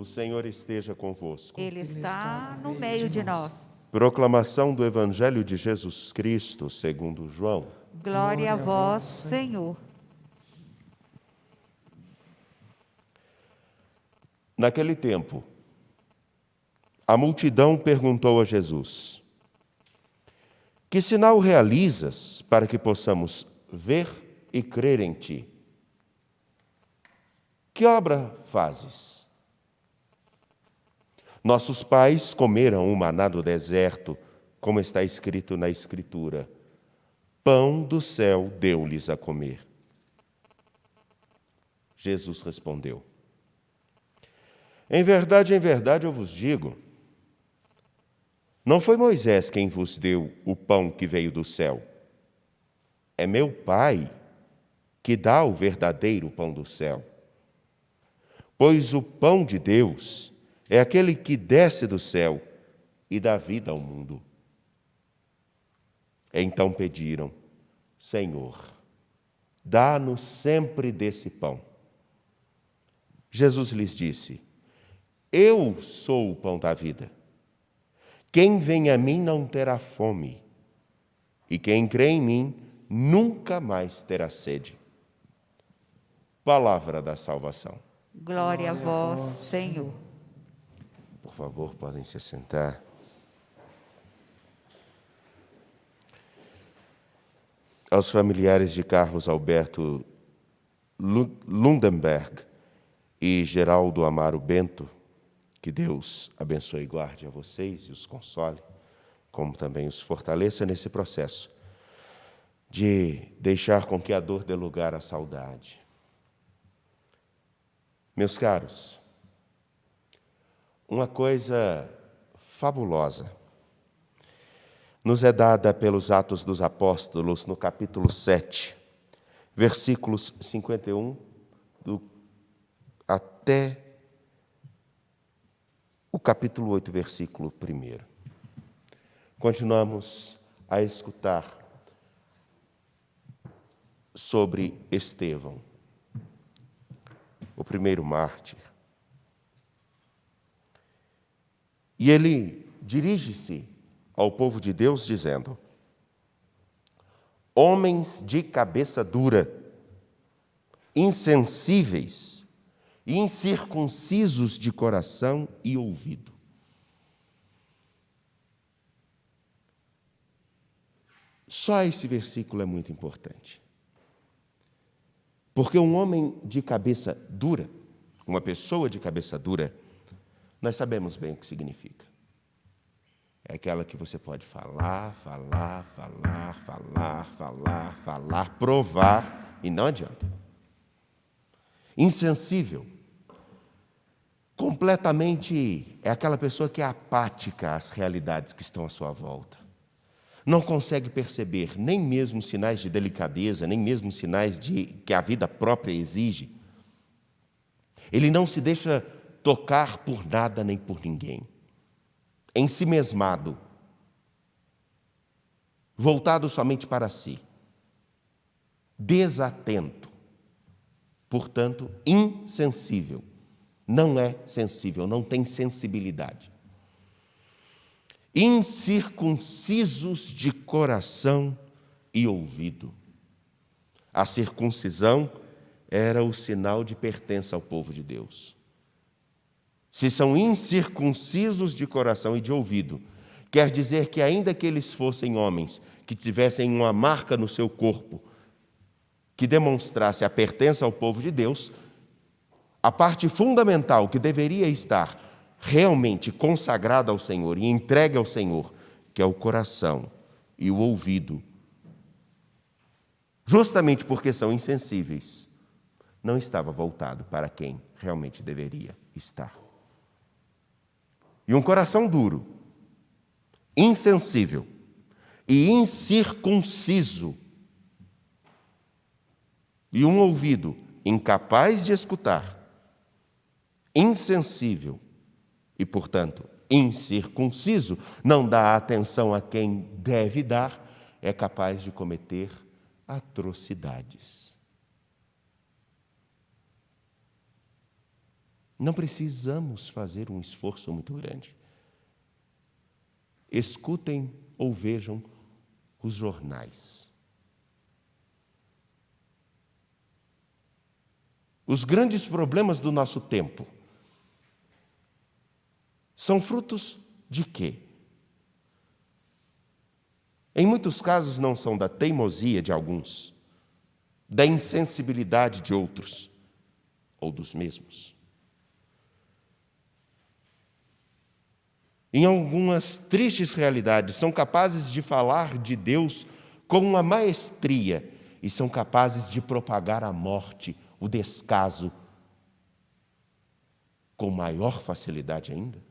O Senhor esteja convosco. Ele está no meio de nós. Proclamação do Evangelho de Jesus Cristo, segundo João. Glória a vós, Senhor. Naquele tempo, a multidão perguntou a Jesus: que sinal realizas para que possamos ver e crer em ti? Que obra fazes? Nossos pais comeram o maná do deserto, como está escrito na Escritura. Pão do céu deu-lhes a comer. Jesus respondeu: em verdade, eu vos digo, não foi Moisés quem vos deu o pão que veio do céu. É meu Pai que dá o verdadeiro pão do céu. Pois o pão de Deus é aquele que desce do céu e dá vida ao mundo. Então pediram: Senhor, dá-nos sempre desse pão. Jesus lhes disse: eu sou o pão da vida. Quem vem a mim não terá fome, e quem crê em mim nunca mais terá sede. Palavra da salvação. Glória a vós, Senhor. Por favor, podem se sentar. Aos familiares de Carlos Alberto Lundenberg e Geraldo Amaro Bento, que Deus abençoe e guarde a vocês e os console, como também os fortaleça nesse processo de deixar com que a dor dê lugar à saudade. Meus caros, uma coisa fabulosa nos é dada pelos Atos dos Apóstolos, no capítulo 7, versículos 51 até o capítulo 8, versículo 1. Continuamos a escutar sobre Estevão, o primeiro mártir. E ele dirige-se ao povo de Deus dizendo: homens de cabeça dura, insensíveis, incircuncisos de coração e ouvido. Só esse versículo é muito importante. Porque um homem de cabeça dura, uma pessoa de cabeça dura, nós sabemos bem o que significa. É aquela que você pode falar, provar, e não adianta. Insensível. Completamente é aquela pessoa que é apática às realidades que estão à sua volta. Não consegue perceber nem mesmo sinais de delicadeza, nem mesmo sinais que a vida própria exige. Ele não se deixa tocar por nada nem por ninguém. Ensimesmado, voltado somente para si, desatento, portanto, insensível. Não é sensível, não tem sensibilidade. Incircuncisos de coração e ouvido. A circuncisão era o sinal de pertença ao povo de Deus. Se são incircuncisos de coração e de ouvido, quer dizer que ainda que eles fossem homens, que tivessem uma marca no seu corpo, que demonstrasse a pertença ao povo de Deus, a parte fundamental que deveria estar realmente consagrada ao Senhor e entregue ao Senhor, que é o coração e o ouvido, justamente porque são insensíveis, não estava voltado para quem realmente deveria estar. E um coração duro, insensível e incircunciso, e um ouvido incapaz de escutar, insensível e, portanto, incircunciso, não dá atenção a quem deve dar, é capaz de cometer atrocidades. Não precisamos fazer um esforço muito grande. Escutem ou vejam os jornais. Os grandes problemas do nosso tempo são frutos de quê? Em muitos casos não são da teimosia de alguns, da insensibilidade de outros, ou dos mesmos. Em algumas tristes realidades, são capazes de falar de Deus com uma maestria e são capazes de propagar a morte, o descaso, com maior facilidade ainda.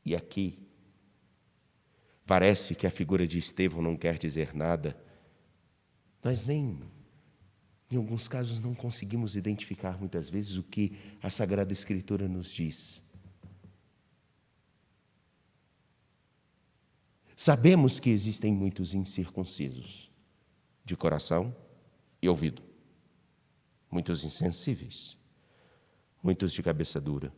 E aqui, parece que a figura de Estevão não quer dizer nada. Nós nem, em alguns casos, não conseguimos identificar muitas vezes o que a Sagrada Escritura nos diz. Sabemos que existem muitos incircuncisos, de coração e ouvido, muitos insensíveis, muitos de cabeça dura.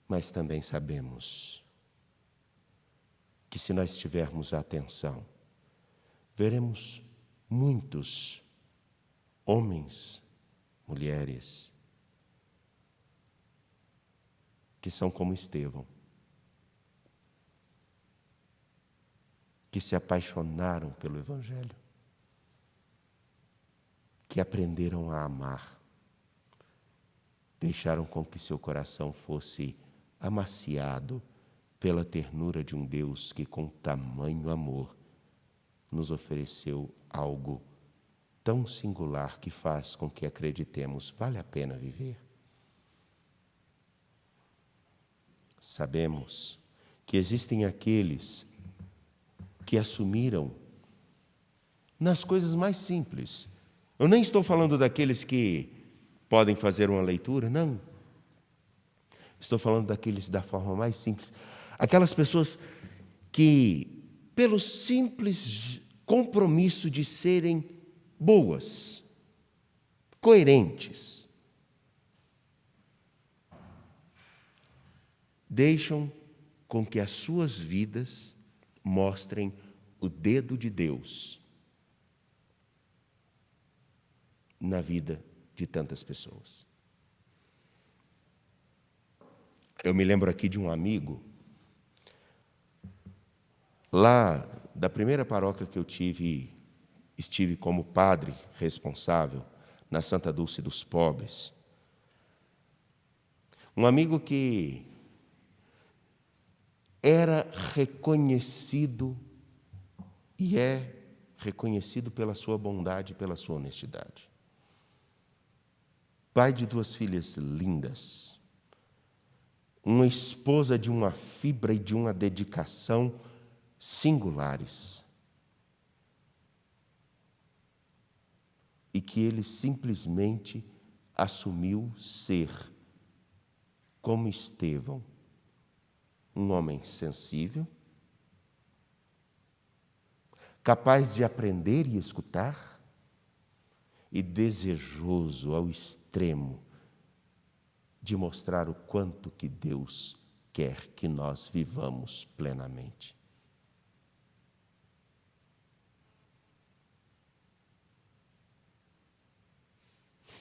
Mas também sabemos que se nós tivermos atenção, veremos muitos homens, mulheres, que são como Estevão, que se apaixonaram pelo Evangelho, que aprenderam a amar, deixaram com que seu coração fosse amaciado pela ternura de um Deus que, com tamanho amor, nos ofereceu algo tão singular que faz com que acreditemos, vale a pena viver. Sabemos que existem aqueles que assumiram nas coisas mais simples. Eu nem estou falando daqueles que podem fazer uma leitura, não. Estou falando daqueles da forma mais simples. Aquelas pessoas que, pelo simples compromisso de serem boas, coerentes, deixam com que as suas vidas mostrem o dedo de Deus na vida de tantas pessoas. Eu me lembro aqui de um amigo, lá da primeira paróquia que eu estive como padre responsável, na Santa Dulce dos Pobres. Um amigo que era reconhecido e é reconhecido pela sua bondade e pela sua honestidade. Pai de 2 filhas lindas, uma esposa de uma fibra e de uma dedicação singulares. E que ele simplesmente assumiu ser, como Estevão, um homem sensível, capaz de aprender e escutar, e desejoso ao extremo de mostrar o quanto que Deus quer que nós vivamos plenamente.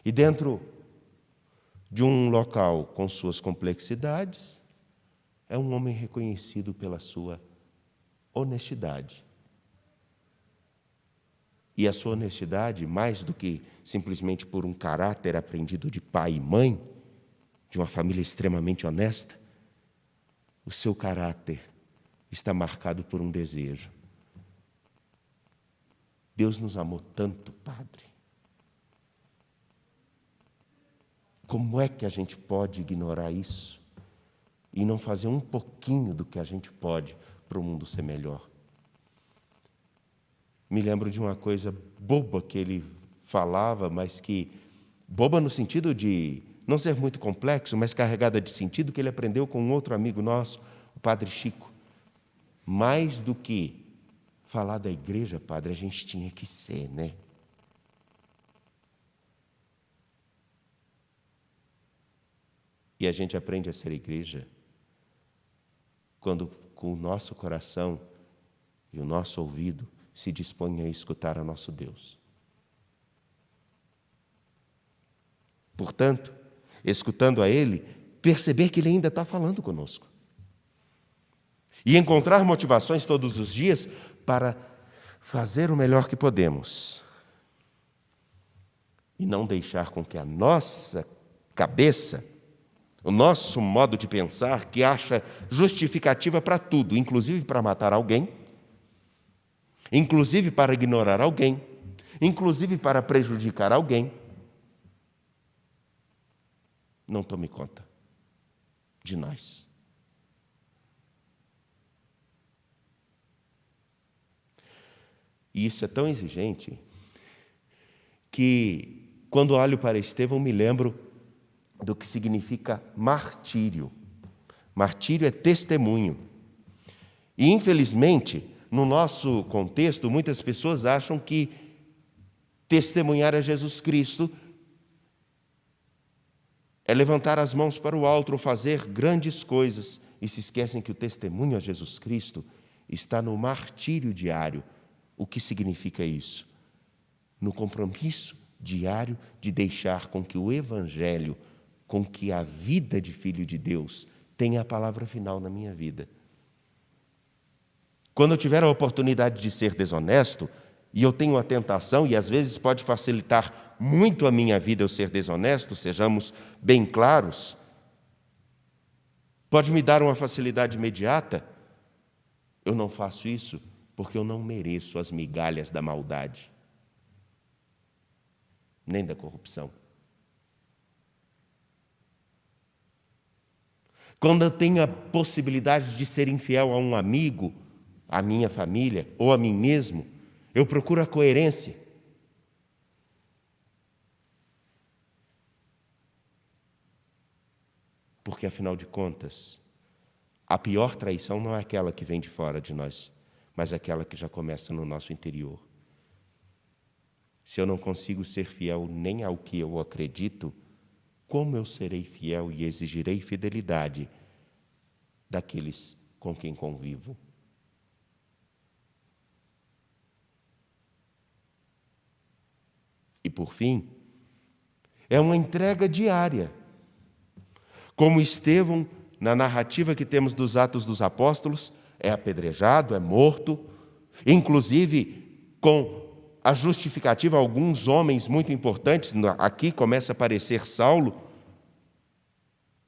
E dentro de um local com suas complexidades, é um homem reconhecido pela sua honestidade. E a sua honestidade, mais do que simplesmente por um caráter aprendido de pai e mãe, de uma família extremamente honesta, o seu caráter está marcado por um desejo. Deus nos amou tanto, Padre. Como é que a gente pode ignorar isso e não fazer um pouquinho do que a gente pode para o mundo ser melhor? Me lembro de uma coisa boba que ele falava, mas que boba no sentido de não ser muito complexo, mas carregada de sentido, que ele aprendeu com um outro amigo nosso, o Padre Chico. mais do que falar da igreja, padre, a gente tinha que ser, né? E a gente aprende a ser igreja quando com o nosso coração e o nosso ouvido se dispõe a escutar a nosso Deus. Portanto, escutando a Ele, perceber que Ele ainda está falando conosco. E encontrar motivações todos os dias para fazer o melhor que podemos. E não deixar com que a nossa cabeça, o nosso modo de pensar, que acha justificativa para tudo, inclusive para matar alguém, inclusive para ignorar alguém, inclusive para prejudicar alguém, não tome conta de nós. E isso é tão exigente que, quando olho para Estevão, me lembro do que significa martírio. Martírio é testemunho. E, infelizmente, no nosso contexto, muitas pessoas acham que testemunhar a Jesus Cristo é levantar as mãos para o alto ou fazer grandes coisas, e se esquecem que o testemunho a Jesus Cristo está no martírio diário. O que significa isso? No compromisso diário de deixar com que o Evangelho, com que a vida de filho de Deus tenha a palavra final na minha vida. Quando eu tiver a oportunidade de ser desonesto, e eu tenho a tentação, e às vezes pode facilitar muito a minha vida eu ser desonesto, sejamos bem claros, pode me dar uma facilidade imediata, eu não faço isso porque eu não mereço as migalhas da maldade, nem da corrupção. Quando eu tenho a possibilidade de ser infiel a um amigo, à minha família ou a mim mesmo, eu procuro a coerência. Porque, afinal de contas, a pior traição não é aquela que vem de fora de nós, mas aquela que já começa no nosso interior. Se eu não consigo ser fiel nem ao que eu acredito, como eu serei fiel e exigirei fidelidade daqueles com quem convivo? E, por fim, é uma entrega diária. Como Estevão, na narrativa que temos dos Atos dos Apóstolos, é apedrejado, é morto, inclusive com a justificativa, alguns homens muito importantes, aqui começa a aparecer Saulo,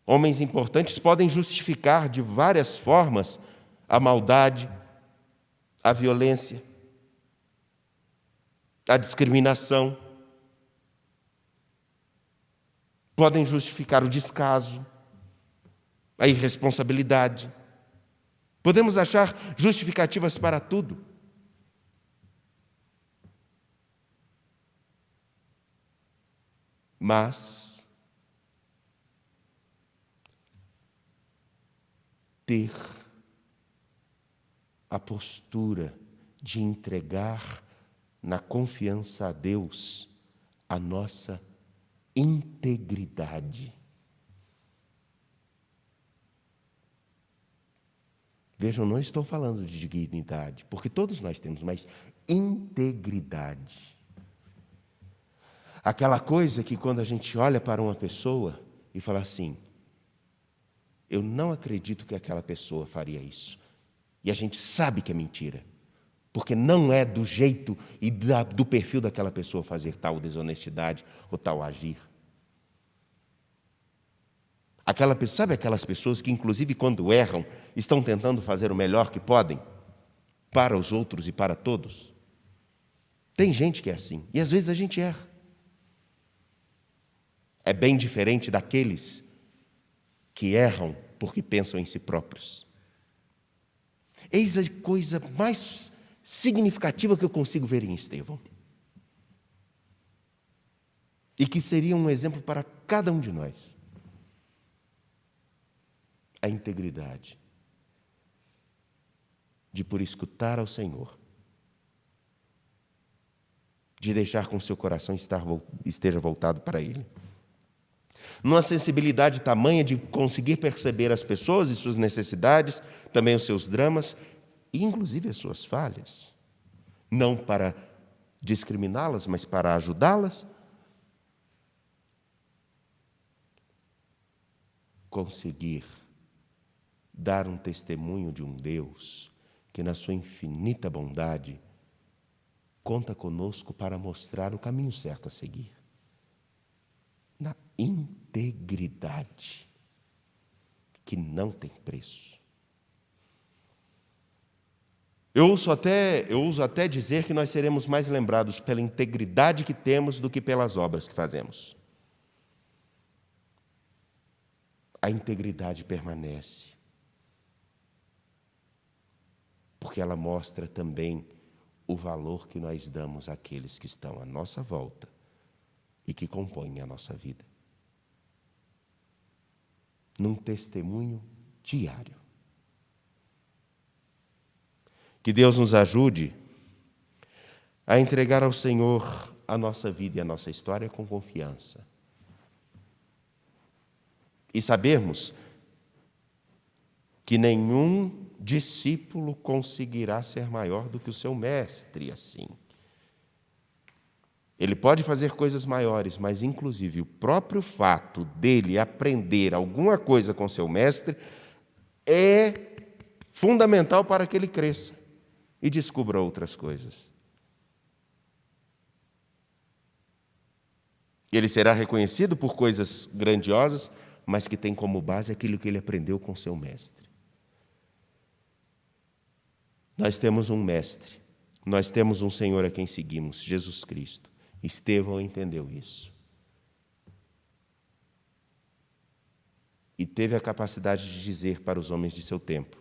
homens importantes podem justificar de várias formas a maldade, a violência, a discriminação, podem justificar o descaso, a irresponsabilidade. Podemos achar justificativas para tudo. Mas ter a postura de entregar na confiança a Deus a nossa integridade. Vejam, não estou falando de dignidade, porque todos nós temos, mas integridade. Aquela coisa que quando a gente olha para uma pessoa e fala assim, eu não acredito que aquela pessoa faria isso. E a gente sabe que é mentira, porque não é do jeito e do perfil daquela pessoa fazer tal desonestidade ou tal agir. Sabe aquelas pessoas que, inclusive, quando erram, estão tentando fazer o melhor que podem para os outros e para todos? Tem gente que é assim, e às vezes a gente erra. É bem diferente daqueles que erram porque pensam em si próprios. Eis a coisa mais significativa que eu consigo ver em Estevão. E que seria um exemplo para cada um de nós. A integridade de, por escutar ao Senhor, de deixar com seu coração esteja voltado para Ele. Numa sensibilidade tamanha de conseguir perceber as pessoas e suas necessidades, também os seus dramas, e inclusive as suas falhas. Não para discriminá-las, mas para ajudá-las. Conseguir dar um testemunho de um Deus que, na sua infinita bondade, conta conosco para mostrar o caminho certo a seguir. Na integridade, que não tem preço. Eu ouso até dizer que nós seremos mais lembrados pela integridade que temos do que pelas obras que fazemos. A integridade permanece, porque ela mostra também o valor que nós damos àqueles que estão à nossa volta e que compõem a nossa vida. Num testemunho diário. Que Deus nos ajude a entregar ao Senhor a nossa vida e a nossa história com confiança. E sabermos que nenhum discípulo conseguirá ser maior do que o seu mestre assim. Ele pode fazer coisas maiores, mas inclusive o próprio fato dele aprender alguma coisa com seu mestre é fundamental para que ele cresça e descubra outras coisas. Ele será reconhecido por coisas grandiosas, mas que tem como base aquilo que ele aprendeu com seu mestre. Nós temos um mestre, nós temos um Senhor a quem seguimos, Jesus Cristo. Estevão entendeu isso. E teve a capacidade de dizer para os homens de seu tempo: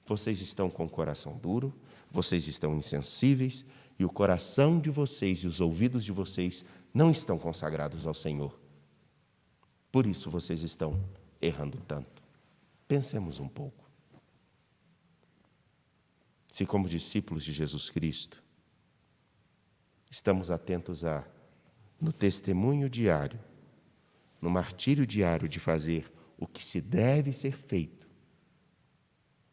vocês estão com o coração duro, vocês estão insensíveis, e o coração de vocês e os ouvidos de vocês não estão consagrados ao Senhor. Por isso vocês estão errando tanto. Pensemos um pouco. Se, como discípulos de Jesus Cristo, estamos atentos no testemunho diário, no martírio diário de fazer o que se deve ser feito,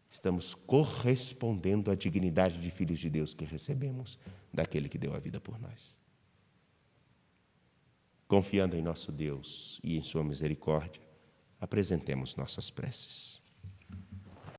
estamos correspondendo à dignidade de filhos de Deus que recebemos daquele que deu a vida por nós. Confiando em nosso Deus e em sua misericórdia, apresentemos nossas preces.